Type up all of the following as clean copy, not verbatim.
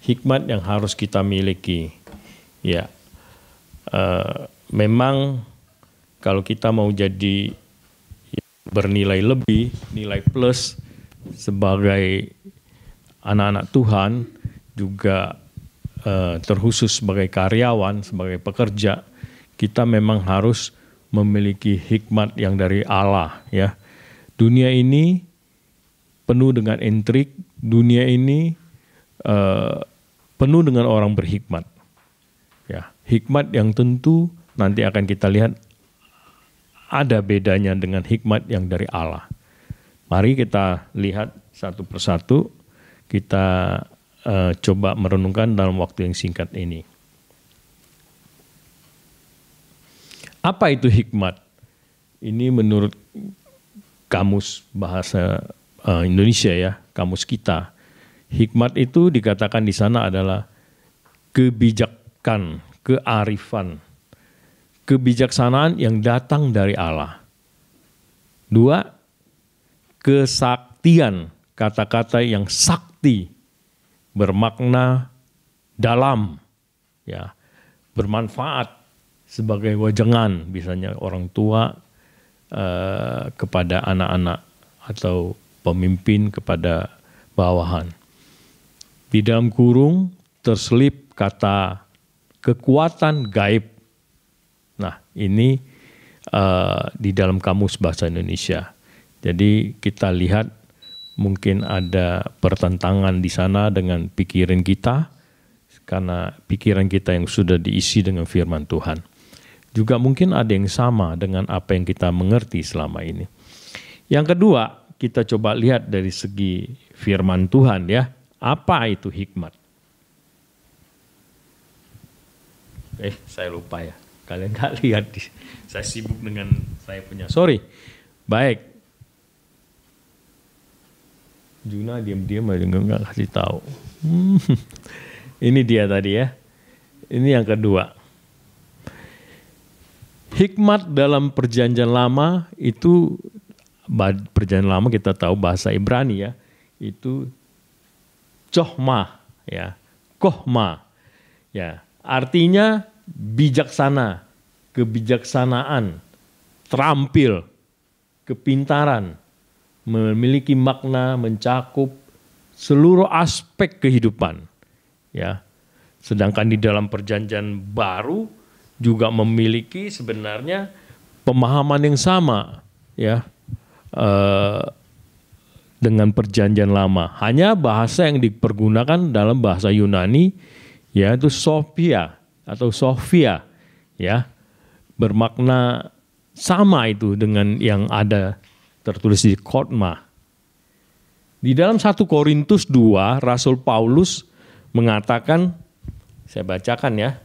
hikmat yang harus kita miliki. Ya, memang kalau kita mau jadi bernilai lebih, nilai plus sebagai anak-anak Tuhan, juga terkhusus sebagai karyawan, sebagai pekerja, kita memang harus memiliki hikmat yang dari Allah. Ya, dunia ini penuh dengan intrik, dunia ini penuh dengan orang berhikmat. Ya, hikmat yang tentu nanti akan kita lihat ada bedanya dengan hikmat yang dari Allah. Mari kita lihat satu persatu, kita coba merenungkan dalam waktu yang singkat ini. Apa itu hikmat? Ini menurut kamus bahasa Indonesia ya, kamus kita. Hikmat itu dikatakan di sana adalah kebijakan, kearifan, kebijaksanaan yang datang dari Allah. 2, kesaktian, kata-kata yang sakti, bermakna dalam, ya, bermanfaat sebagai wajangan, misalnya orang tua kepada anak-anak atau pemimpin kepada bawahan. Di dalam kurung terselip kata kekuatan gaib. Nah, ini di dalam kamus bahasa Indonesia. Jadi kita lihat mungkin ada pertentangan di sana dengan pikiran kita, karena pikiran kita yang sudah diisi dengan firman Tuhan. Juga mungkin ada yang sama dengan apa yang kita mengerti selama ini. Yang kedua, kita coba lihat dari segi firman Tuhan ya. Apa itu hikmat? Saya lupa ya. Kalian nggak lihat, saya sibuk dengan saya punya. Sorry. Baik. Juna diam-diam aja nggak kasih tahu. Ini dia tadi ya. Ini yang kedua. Hikmat dalam perjanjian lama itu, perjanjian lama kita tahu bahasa Ibrani ya, itu chokhmah ya, kohma ya, artinya bijaksana, kebijaksanaan, terampil, kepintaran, memiliki makna mencakup seluruh aspek kehidupan ya. Sedangkan di dalam perjanjian baru juga memiliki sebenarnya pemahaman yang sama ya dengan perjanjian lama. Hanya bahasa yang dipergunakan dalam bahasa Yunani yaitu Sophia atau Sophia ya, bermakna sama itu dengan yang ada tertulis di Khotmah. Di dalam 1 Korintus 2, Rasul Paulus mengatakan, saya bacakan ya,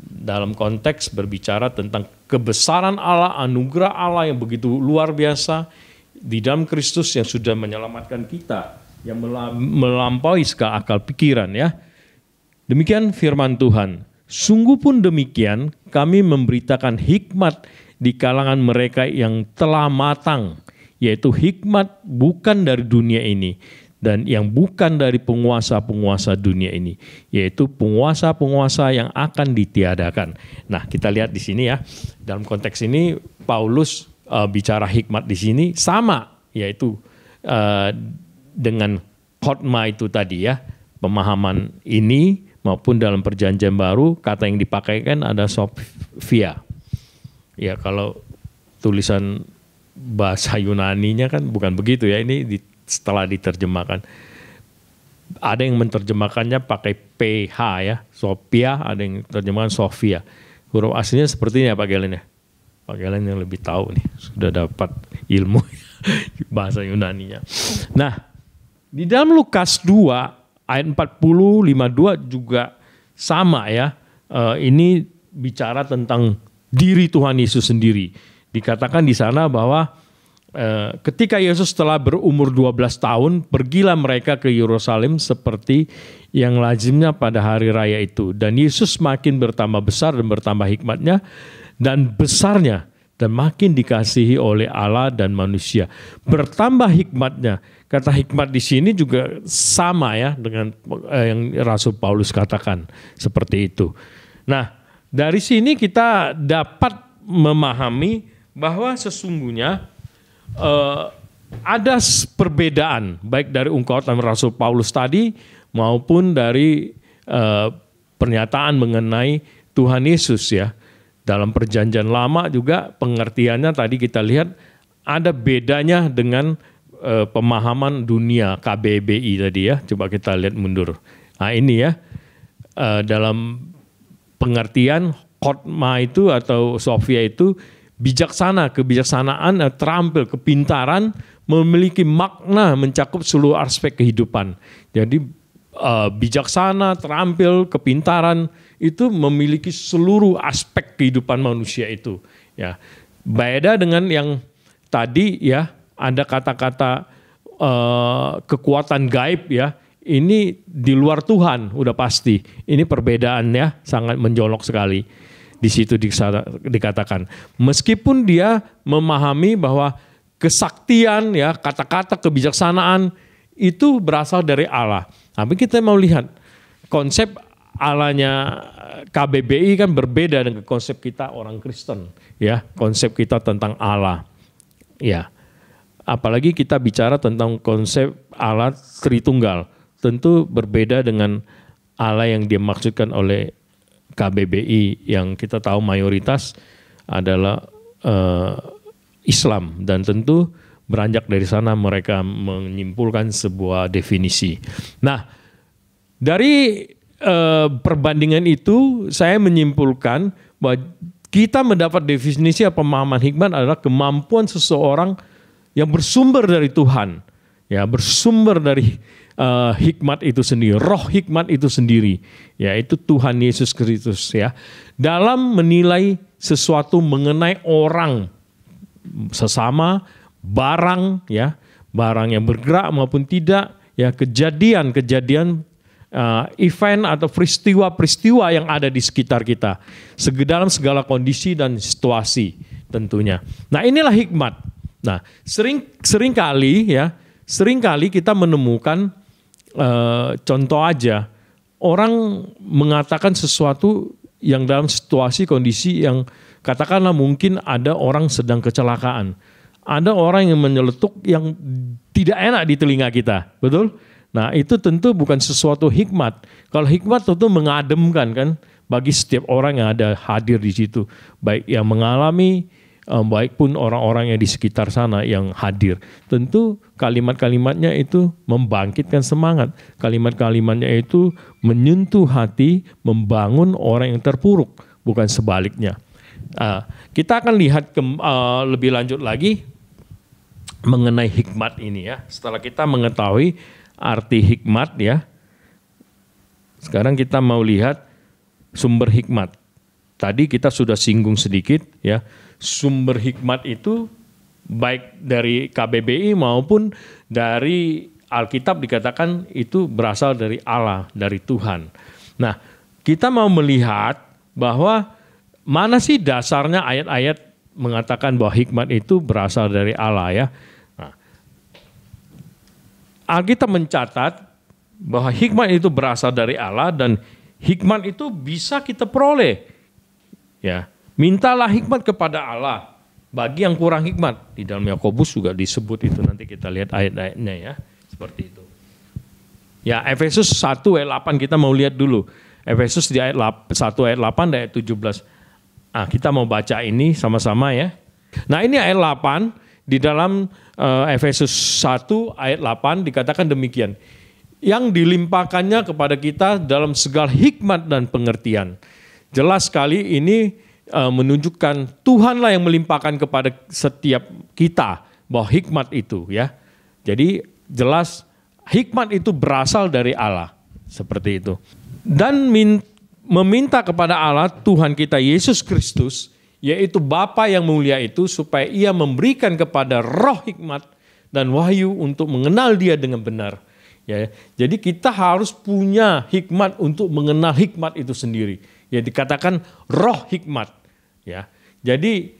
dalam konteks berbicara tentang kebesaran Allah, anugerah Allah yang begitu luar biasa di dalam Kristus yang sudah menyelamatkan kita, yang melampaui segala akal pikiran ya. Demikian firman Tuhan. Sungguh pun demikian, kami memberitakan hikmat di kalangan mereka yang telah matang, yaitu hikmat bukan dari dunia ini dan yang bukan dari penguasa-penguasa dunia ini, yaitu penguasa-penguasa yang akan ditiadakan. Nah, kita lihat di sini ya, dalam konteks ini Paulus bicara hikmat di sini sama, yaitu dengan khotmah itu tadi ya, pemahaman ini maupun dalam perjanjian baru kata yang dipakaikan ada Sophia. Ya, kalau tulisan bahasa Yunaninya kan bukan begitu ya, ini setelah diterjemahkan. Ada yang menerjemahkannya pakai PH ya, Sophia, ada yang terjemahkan Sophia. Huruf aslinya seperti ini ya Pak Gelen ya. Pak Gelen yang lebih tahu nih, sudah dapat ilmu bahasa Yunaninya. Nah, di dalam Lukas 2 ayat 40-52 juga sama ya. Ini bicara tentang diri Tuhan Yesus sendiri. Dikatakan di sana bahwa ketika Yesus telah berumur 12 tahun, pergilah mereka ke Yerusalem seperti yang lazimnya pada hari raya itu. Dan Yesus makin bertambah besar dan bertambah hikmatnya dan besarnya dan makin dikasihi oleh Allah dan manusia. Bertambah hikmatnya. Kata hikmat di sini juga sama ya dengan yang Rasul Paulus katakan seperti itu. Nah, dari sini kita dapat memahami bahwa sesungguhnya ada perbedaan baik dari ungkapan Rasul Paulus tadi maupun dari pernyataan mengenai Tuhan Yesus ya. Dalam perjanjian lama juga pengertiannya tadi kita lihat ada bedanya dengan pemahaman dunia KBBI tadi ya. Coba kita lihat mundur. Nah ini ya, dalam pengertian khotma itu atau Sofia itu bijaksana, kebijaksanaan, terampil, kepintaran, memiliki makna mencakup seluruh aspek kehidupan. Jadi bijaksana, terampil, kepintaran itu memiliki seluruh aspek kehidupan manusia itu. Ya, beda dengan yang tadi ya ada kata-kata kekuatan gaib ya. Ini di luar Tuhan udah pasti. Ini perbedaannya sangat menjolok sekali. Di situ dikatakan meskipun dia memahami bahwa kesaktian ya kata-kata kebijaksanaan itu berasal dari Allah. Tapi kita mau lihat konsep Allahnya KBBI kan berbeda dengan konsep kita orang Kristen, ya konsep kita tentang Allah, ya. Apalagi kita bicara tentang konsep Allah Tritunggal, tentu berbeda dengan Allah yang dimaksudkan oleh KBBI yang kita tahu mayoritas adalah Islam dan tentu beranjak dari sana mereka menyimpulkan sebuah definisi. Nah, dari perbandingan itu saya menyimpulkan bahwa kita mendapat definisi pemahaman hikmat adalah kemampuan seseorang yang bersumber dari Tuhan, ya bersumber dari hikmat itu sendiri, roh hikmat itu sendiri, yaitu Tuhan Yesus Kristus ya, dalam menilai sesuatu mengenai orang, sesama, barang ya, barang yang bergerak maupun tidak ya, kejadian-kejadian event atau peristiwa-peristiwa yang ada di sekitar kita dalam segala kondisi dan situasi tentunya. Nah, inilah hikmat. Nah, seringkali kita menemukan contoh aja orang mengatakan sesuatu yang dalam situasi kondisi yang katakanlah mungkin ada orang sedang kecelakaan. Ada orang yang menyeletuk yang tidak enak di telinga kita, betul? Nah itu tentu bukan sesuatu hikmat. Kalau hikmat tentu mengademkan kan bagi setiap orang yang ada hadir di situ. Baik yang mengalami, baik pun orang-orang yang di sekitar sana yang hadir. Tentu kalimat-kalimatnya itu membangkitkan semangat. Kalimat-kalimatnya itu menyentuh hati, membangun orang yang terpuruk, bukan sebaliknya. Kita akan lihat lebih lanjut lagi mengenai hikmat ini ya. Setelah kita mengetahui arti hikmat ya, sekarang kita mau lihat sumber hikmat. Tadi kita sudah singgung sedikit ya, sumber hikmat itu baik dari KBBI maupun dari Alkitab dikatakan itu berasal dari Allah, dari Tuhan. Nah, kita mau melihat bahwa mana sih dasarnya ayat-ayat mengatakan bahwa hikmat itu berasal dari Allah ya. Nah, Alkitab mencatat bahwa hikmat itu berasal dari Allah dan hikmat itu bisa kita peroleh. Ya, mintalah hikmat kepada Allah bagi yang kurang hikmat. Di dalam Yakobus juga disebut itu, nanti kita lihat ayat-ayatnya ya, seperti itu. Ya, Efesus 1 ayat 8 kita mau lihat dulu. Efesus di ayat 1 ayat 8 dan ayat 17. Kita mau baca ini sama-sama ya. Nah, ini ayat 8 di dalam Efesus 1 ayat 8 dikatakan demikian. Yang dilimpahkannya kepada kita dalam segala hikmat dan pengertian. Jelas sekali ini menunjukkan Tuhanlah yang melimpahkan kepada setiap kita bahwa hikmat itu ya. Jadi jelas hikmat itu berasal dari Allah, seperti itu. Dan meminta kepada Allah Tuhan kita Yesus Kristus, yaitu Bapa yang mulia itu, supaya ia memberikan kepada roh hikmat dan wahyu untuk mengenal dia dengan benar. Ya, jadi kita harus punya hikmat untuk mengenal hikmat itu sendiri. Ya, dikatakan roh hikmat. Ya, jadi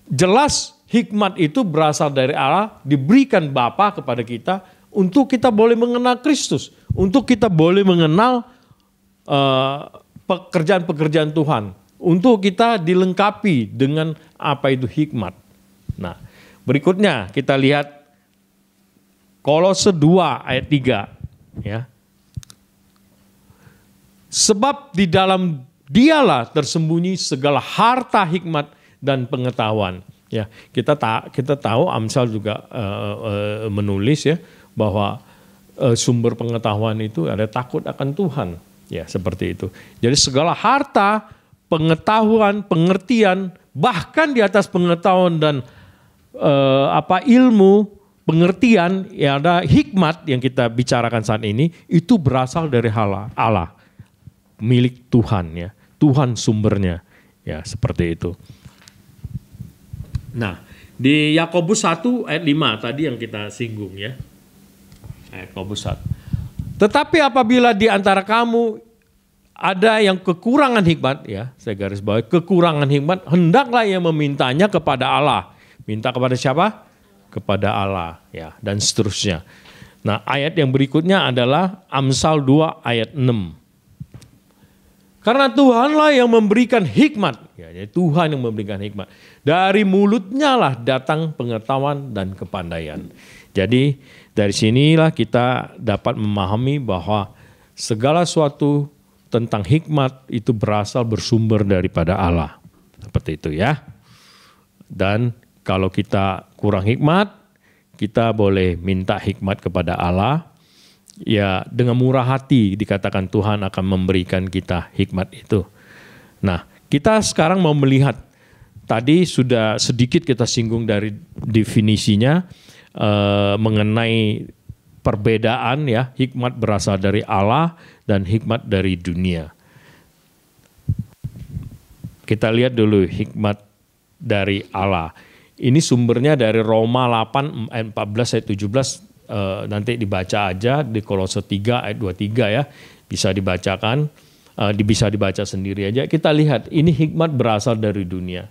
jelas hikmat itu berasal dari Allah, diberikan Bapa kepada kita untuk kita boleh mengenal Kristus, untuk kita boleh mengenal pekerjaan-pekerjaan Tuhan, untuk kita dilengkapi dengan apa itu hikmat. Nah, berikutnya kita lihat Kolose 2 ayat 3 ya. Sebab di dalam Dialah tersembunyi segala harta hikmat dan pengetahuan. Ya, kita tahu Amsal juga menulis ya bahwa sumber pengetahuan itu ada takut akan Tuhan. Ya, seperti itu. Jadi segala harta, pengetahuan, pengertian, bahkan di atas pengetahuan dan ilmu, pengertian, ya ada hikmat yang kita bicarakan saat ini, itu berasal dari Allah, milik Tuhan ya. Tuhan sumbernya, ya seperti itu. Nah, di Yakobus 1 ayat 5 tadi yang kita singgung ya. Yakobus 1. Tetapi apabila di antara kamu ada yang kekurangan hikmat, ya saya garis bawahi kekurangan hikmat, hendaklah ia memintanya kepada Allah. Minta kepada siapa? Kepada Allah, ya, dan seterusnya. Nah, ayat yang berikutnya adalah Amsal 2 ayat 6. Karena Tuhanlah yang memberikan hikmat. Ya, jadi Tuhan yang memberikan hikmat. Dari mulutnya lah datang pengetahuan dan kepandaian. Jadi dari sinilah kita dapat memahami bahwa segala sesuatu tentang hikmat itu bersumber daripada Allah. Seperti itu ya. Dan kalau kita kurang hikmat, kita boleh minta hikmat kepada Allah. Ya, dengan murah hati dikatakan Tuhan akan memberikan kita hikmat itu. Nah, kita sekarang mau melihat, tadi sudah sedikit kita singgung dari definisinya mengenai perbedaan ya, hikmat berasal dari Allah dan hikmat dari dunia. Kita lihat dulu hikmat dari Allah. Ini sumbernya dari Roma 8 ayat 14 ayat 17. Nanti dibaca aja di Kolose 3 ayat 23 ya, bisa dibacakan, bisa dibaca sendiri aja. Kita lihat ini hikmat berasal dari dunia.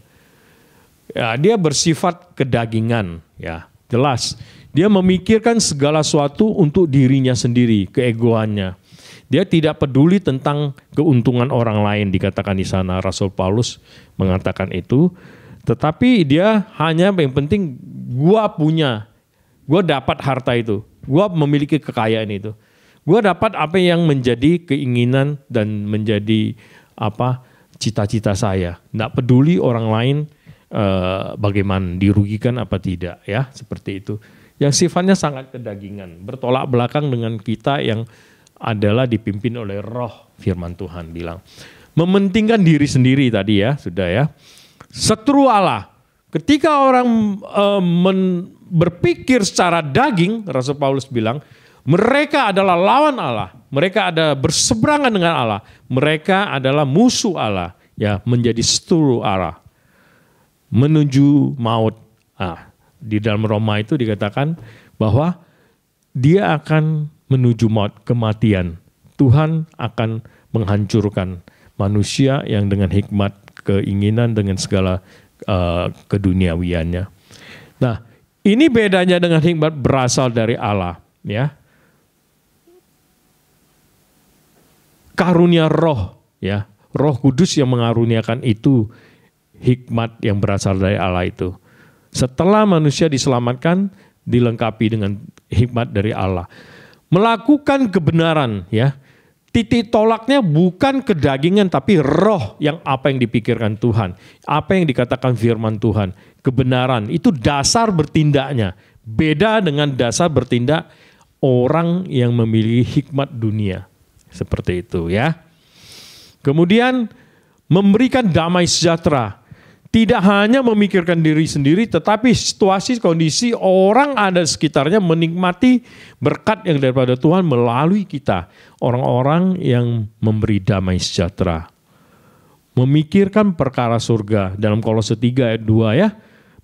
Ya, dia bersifat kedagingan, ya jelas. Dia memikirkan segala sesuatu untuk dirinya sendiri, keegoannya. Dia tidak peduli tentang keuntungan orang lain, dikatakan di sana. Rasul Paulus mengatakan itu. Tetapi dia hanya yang penting gua punya. Gue dapat harta itu, gue memiliki kekayaan itu, gue dapat apa yang menjadi keinginan dan menjadi cita-cita saya. Nggak peduli orang lain bagaimana, dirugikan apa tidak ya, seperti itu. Yang sifatnya sangat kedagingan, bertolak belakang dengan kita yang adalah dipimpin oleh Roh firman Tuhan bilang. Mementingkan diri sendiri tadi ya, sudah ya. Setru Allah. Ketika orang berpikir secara daging, Rasul Paulus bilang, mereka adalah lawan Allah, mereka ada berseberangan dengan Allah, mereka adalah musuh Allah, ya menjadi setru Allah, menuju maut. Di dalam Roma itu dikatakan bahwa dia akan menuju maut, kematian. Tuhan akan menghancurkan manusia yang dengan hikmat, keinginan, dengan segala keduniawiannya. Nah, ini bedanya dengan hikmat berasal dari Allah, ya. Karunia Roh, ya. Roh Kudus yang mengaruniakan itu hikmat yang berasal dari Allah itu. Setelah manusia diselamatkan, dilengkapi dengan hikmat dari Allah. Melakukan kebenaran, ya. Titik tolaknya bukan kedagingan tapi roh yang apa yang dipikirkan Tuhan. Apa yang dikatakan firman Tuhan. Kebenaran itu dasar bertindaknya. Beda dengan dasar bertindak orang yang memiliki hikmat dunia. Seperti itu ya. Kemudian memberikan damai sejahtera. Tidak hanya memikirkan diri sendiri, tetapi situasi, kondisi orang ada sekitarnya menikmati berkat yang daripada Tuhan melalui kita. Orang-orang yang memberi damai sejahtera. Memikirkan perkara surga. Dalam Kolose 3 ayat 2 ya.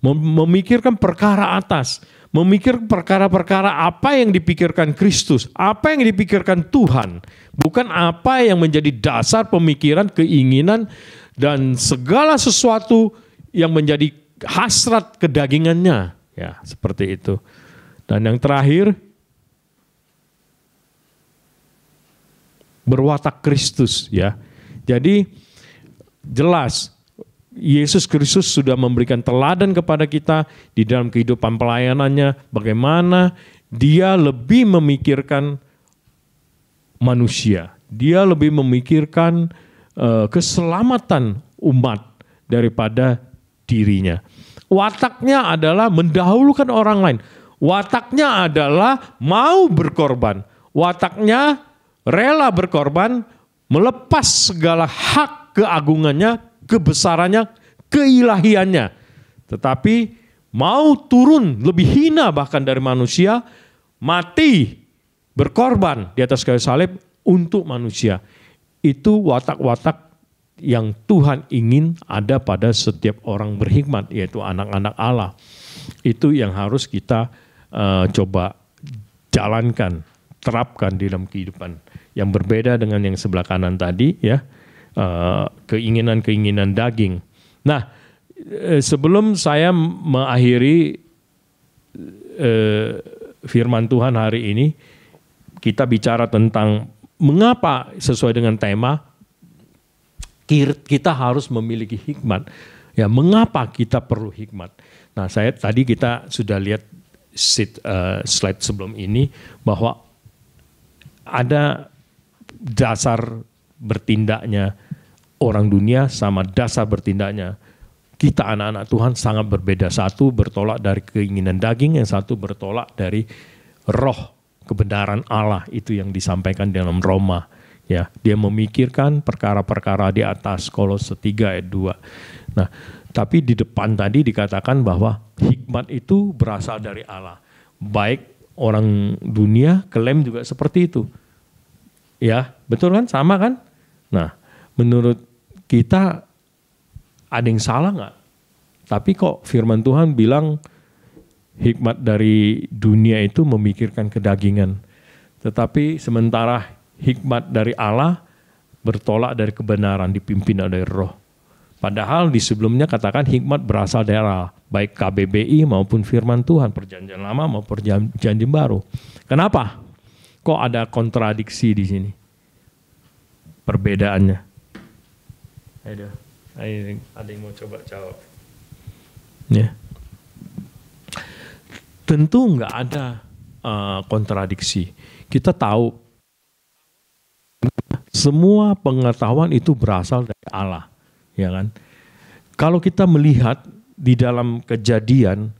Memikirkan perkara atas. Memikirkan perkara-perkara apa yang dipikirkan Kristus. Apa yang dipikirkan Tuhan. Bukan apa yang menjadi dasar pemikiran, keinginan, dan segala sesuatu yang menjadi hasrat kedagingannya, ya seperti itu. Dan yang terakhir, berwatak Kristus, ya. Jadi jelas Yesus Kristus sudah memberikan teladan kepada kita di dalam kehidupan pelayanannya, bagaimana dia lebih memikirkan manusia, dia lebih memikirkan keselamatan umat daripada dirinya. Wataknya adalah mendahulukan orang lain. Wataknya adalah mau berkorban. Wataknya rela berkorban, melepas segala hak keagungannya, kebesarannya, keilahiannya. Tetapi mau turun lebih hina bahkan dari manusia, mati, berkorban di atas kayu salib untuk manusia. Itu watak-watak yang Tuhan ingin ada pada setiap orang berhikmat, yaitu anak-anak Allah. Itu yang harus kita coba jalankan, terapkan di dalam kehidupan. Yang berbeda dengan yang sebelah kanan tadi, ya, keinginan-keinginan daging. Nah, sebelum saya mengakhiri firman Tuhan hari ini, kita bicara tentang mengapa sesuai dengan tema kita harus memiliki hikmat. Ya, mengapa kita perlu hikmat? Nah, tadi kita sudah lihat slide sebelum ini bahwa ada dasar bertindaknya orang dunia sama dasar bertindaknya kita anak-anak Tuhan sangat berbeda. Satu bertolak dari keinginan daging, yang satu bertolak dari roh kebenaran Allah, itu yang disampaikan dalam Roma. Ya, dia memikirkan perkara-perkara di atas, Kolose 3 ayat 2. Nah, tapi di depan tadi dikatakan bahwa hikmat itu berasal dari Allah. Baik orang dunia klaim juga seperti itu. Ya, betul kan? Sama kan? Nah, menurut kita ada yang salah nggak? Tapi kok firman Tuhan bilang hikmat dari dunia itu memikirkan kedagingan. Tetapi sementara hikmat dari Allah bertolak dari kebenaran, dipimpin oleh roh. Padahal di sebelumnya katakan hikmat berasal dari Allah, baik KBBI maupun firman Tuhan, perjanjian lama maupun perjanjian baru. Kenapa? Kok ada kontradiksi di sini? Perbedaannya. Ada yang mau coba jawab? Ya. Tentu nggak ada kontradiksi. Kita tahu semua pengetahuan itu berasal dari Allah, ya kan? Kalau kita melihat di dalam Kejadian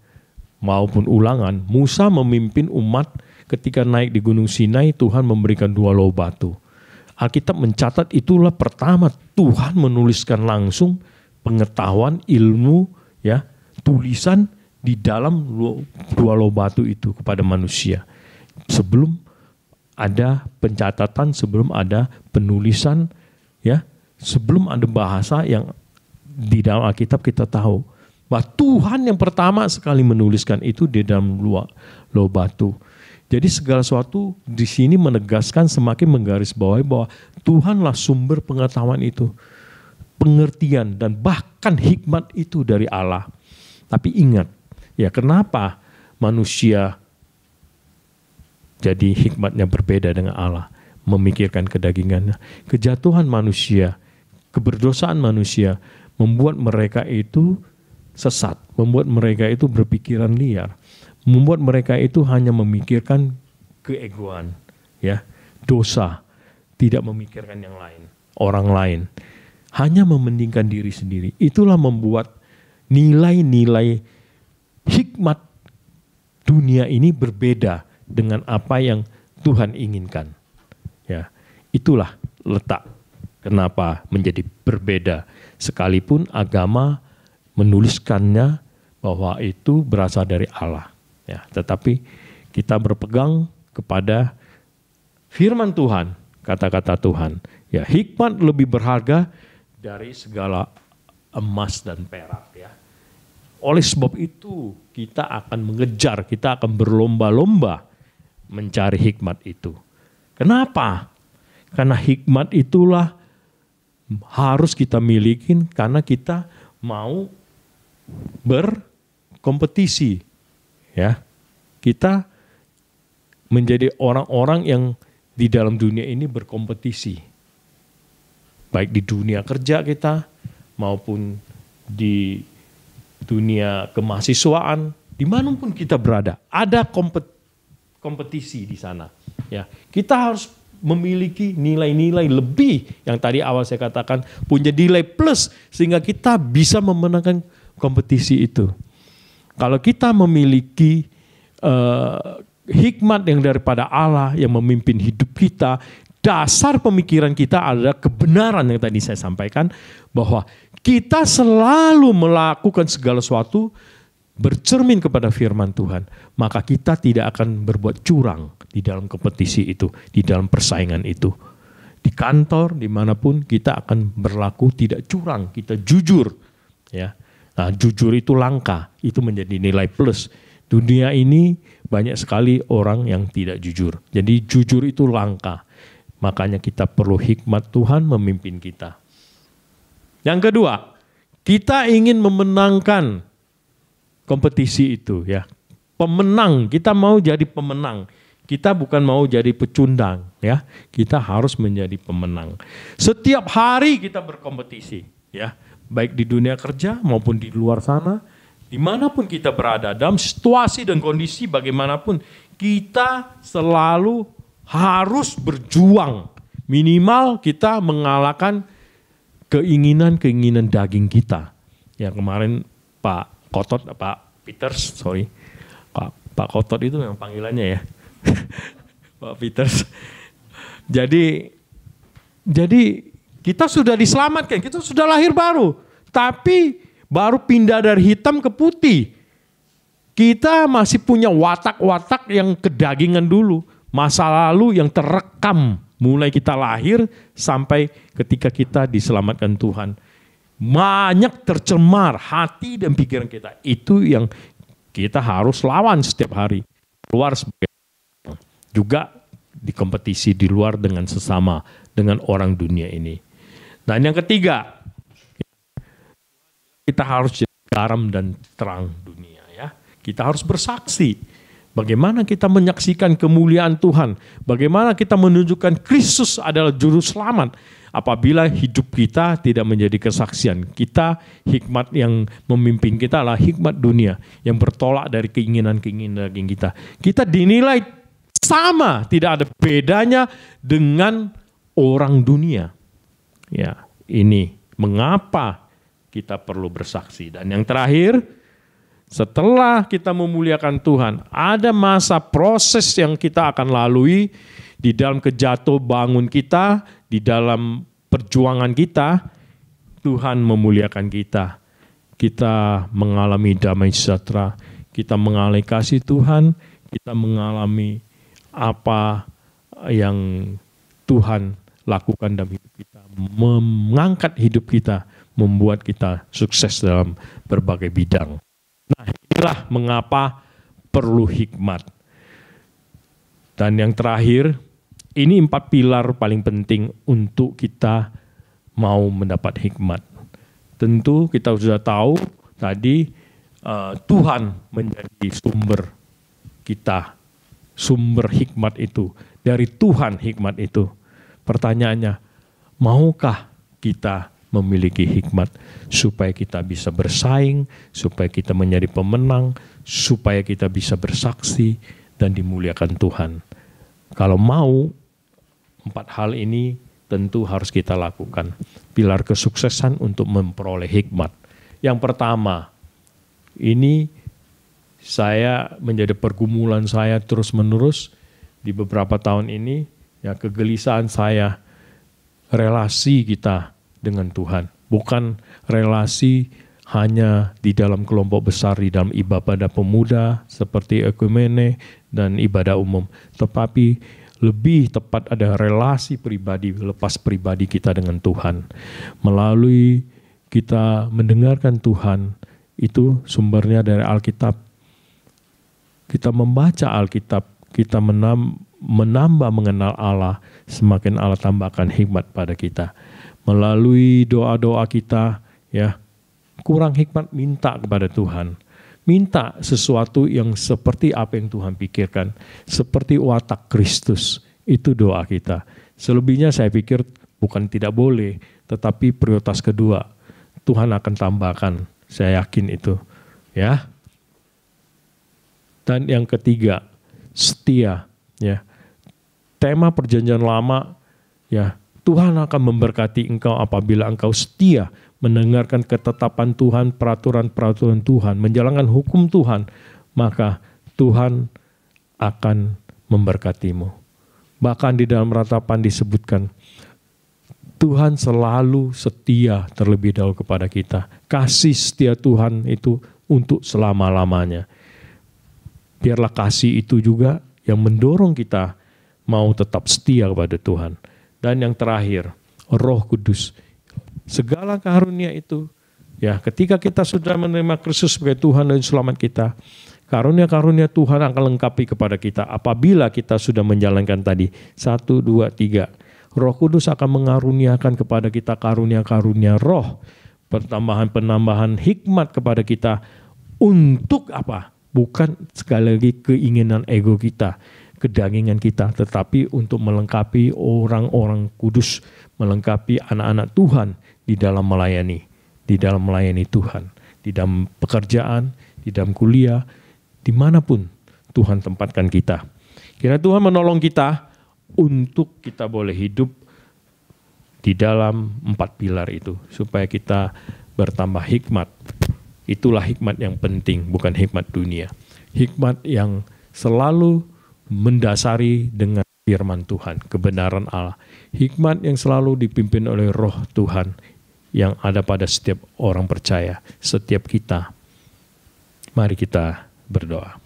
maupun Ulangan, Musa memimpin umat ketika naik di Gunung Sinai, Tuhan memberikan 2 loh batu. Alkitab mencatat itulah pertama Tuhan menuliskan langsung pengetahuan, ilmu, ya, tulisan di dalam 2 loh batu itu kepada manusia. Sebelum ada pencatatan, sebelum ada penulisan, ya, sebelum ada bahasa yang di dalam Alkitab kita tahu bahwa Tuhan yang pertama sekali menuliskan itu di dalam loh batu. Jadi segala sesuatu di sini menegaskan, semakin menggarisbawahi bahwa Tuhanlah sumber pengetahuan itu, pengertian dan bahkan hikmat itu dari Allah. Tapi ingat, ya, kenapa manusia jadi hikmatnya berbeda dengan Allah, memikirkan kedagingannya. Kejatuhan manusia, keberdosaan manusia membuat mereka itu sesat, membuat mereka itu berpikiran liar, membuat mereka itu hanya memikirkan keegoan, ya, dosa, tidak memikirkan yang lain, orang lain, hanya mementingkan diri sendiri. Itulah membuat nilai-nilai hikmat dunia ini berbeda dengan apa yang Tuhan inginkan. Ya, itulah letak kenapa menjadi berbeda. Sekalipun agama menuliskannya bahwa itu berasal dari Allah. Ya, tetapi kita berpegang kepada firman Tuhan, kata-kata Tuhan. Ya, hikmat lebih berharga dari segala emas dan perak. Ya. Oleh sebab itu kita akan mengejar, kita akan berlomba-lomba mencari hikmat itu. Kenapa? Karena hikmat itulah harus kita miliki, karena kita mau berkompetisi. Ya, kita menjadi orang-orang yang di dalam dunia ini berkompetisi. Baik di dunia kerja kita maupun di dunia kemahasiswaan, dimanapun kita berada, ada kompetisi di sana. Ya, kita harus memiliki nilai-nilai lebih yang tadi awal saya katakan, punya nilai plus sehingga kita bisa memenangkan kompetisi itu. Kalau kita memiliki hikmat yang daripada Allah yang memimpin hidup kita, dasar pemikiran kita adalah kebenaran yang tadi saya sampaikan, bahwa kita selalu melakukan segala sesuatu bercermin kepada firman Tuhan, maka kita tidak akan berbuat curang di dalam kompetisi itu, di dalam persaingan itu. Di kantor, dimanapun kita akan berlaku tidak curang, kita jujur. Ya, nah, jujur itu langka, itu menjadi nilai plus. Dunia ini banyak sekali orang yang tidak jujur. Jadi jujur itu langka. Makanya kita perlu hikmat Tuhan memimpin kita. Yang kedua, kita ingin memenangkan kompetisi itu, ya. Pemenang, kita mau jadi pemenang. Kita bukan mau jadi pecundang, ya. Kita harus menjadi pemenang. Setiap hari kita berkompetisi, ya. Baik di dunia kerja maupun di luar sana, dimanapun kita berada, dalam situasi dan kondisi bagaimanapun, kita selalu harus berjuang. Minimal kita mengalahkan keinginan-keinginan daging kita. Yang kemarin Pak Kotot itu memang panggilannya ya. Pak Peters. Jadi kita sudah diselamatkan, kita sudah lahir baru. Tapi baru pindah dari hitam ke putih. Kita masih punya watak-watak yang kedagingan dulu. Masa lalu yang terekam mulai kita lahir sampai ketika kita diselamatkan Tuhan. Banyak tercemar hati dan pikiran kita. Itu yang kita harus lawan setiap hari. Keluar sebagai juga di kompetisi di luar dengan sesama, dengan orang dunia ini. Dan yang ketiga, kita harus jadi garam dan terang dunia, ya. Kita harus bersaksi. Bagaimana kita menyaksikan kemuliaan Tuhan, bagaimana kita menunjukkan Kristus adalah juru selamat. Apabila hidup kita tidak menjadi kesaksian, kita hikmat yang memimpin kita adalah hikmat dunia yang bertolak dari keinginan-keinginan daging kita. Kita dinilai sama, tidak ada bedanya dengan orang dunia. Ya, ini mengapa kita perlu bersaksi. Dan yang terakhir, setelah kita memuliakan Tuhan, ada masa proses yang kita akan lalui di dalam kejatuh bangun kita, di dalam perjuangan kita. Tuhan memuliakan kita. Kita mengalami damai sejahtera, kita mengalami kasih Tuhan, kita mengalami apa yang Tuhan lakukan dalam hidup kita, mengangkat hidup kita, membuat kita sukses dalam berbagai bidang. Nah, inilah mengapa perlu hikmat. Dan yang terakhir, ini 4 pilar paling penting untuk kita mau mendapat hikmat. Tentu kita sudah tahu tadi Tuhan menjadi sumber kita, sumber hikmat itu. Dari Tuhan hikmat itu. Pertanyaannya, maukah kita memiliki hikmat supaya kita bisa bersaing, supaya kita menjadi pemenang, supaya kita bisa bersaksi dan dimuliakan Tuhan. Kalau mau, 4 hal ini tentu harus kita lakukan. Pilar kesuksesan untuk memperoleh hikmat. Yang pertama, ini saya menjadi pergumulan saya terus-menerus di beberapa tahun ini, ya, kegelisahan saya, relasi kita dengan Tuhan. Bukan relasi hanya di dalam kelompok besar, di dalam ibadah pemuda seperti ekumene dan ibadah umum. Tetapi lebih tepat ada relasi pribadi, lepas pribadi kita dengan Tuhan. Melalui kita mendengarkan Tuhan, itu sumbernya dari Alkitab. Kita membaca Alkitab, kita menambah mengenal Allah, semakin Allah tambahkan hikmat pada kita. Melalui doa-doa kita, ya, kurang hikmat, minta kepada Tuhan. Minta sesuatu yang seperti apa yang Tuhan pikirkan. Seperti watak Kristus. Itu doa kita. Selebihnya saya pikir bukan tidak boleh, tetapi prioritas kedua. Tuhan akan tambahkan. Saya yakin itu. Ya. Dan yang ketiga, setia. Ya. Tema perjanjian lama, ya, Tuhan akan memberkati engkau apabila engkau setia mendengarkan ketetapan Tuhan, peraturan-peraturan Tuhan, menjalankan hukum Tuhan, maka Tuhan akan memberkatimu. Bahkan di dalam ratapan disebutkan, Tuhan selalu setia terlebih dahulu kepada kita. Kasih setia Tuhan itu untuk selama-lamanya. Biarlah kasih itu juga yang mendorong kita mau tetap setia kepada Tuhan. Dan yang terakhir, Roh Kudus. Segala karunia itu, ya, ketika kita sudah menerima Kristus sebagai Tuhan dan Selamat kita, karunia-karunia Tuhan akan lengkapi kepada kita apabila kita sudah menjalankan tadi 1, 2, 3. Roh Kudus akan mengaruniakan kepada kita karunia-karunia roh, penambahan-penambahan hikmat kepada kita. Untuk apa? Bukan sekali lagi keinginan ego kita, kedagingan kita, tetapi untuk melengkapi orang-orang kudus, melengkapi anak-anak Tuhan di dalam melayani Tuhan, di dalam pekerjaan, di dalam kuliah, dimanapun Tuhan tempatkan kita. Kiranya Tuhan menolong kita untuk kita boleh hidup di dalam 4 pilar itu, supaya kita bertambah hikmat. Itulah hikmat yang penting, bukan hikmat dunia. Hikmat yang selalu mendasari dengan firman Tuhan, kebenaran Allah. Hikmat yang selalu dipimpin oleh Roh Tuhan yang ada pada setiap orang percaya, setiap kita. Mari kita berdoa.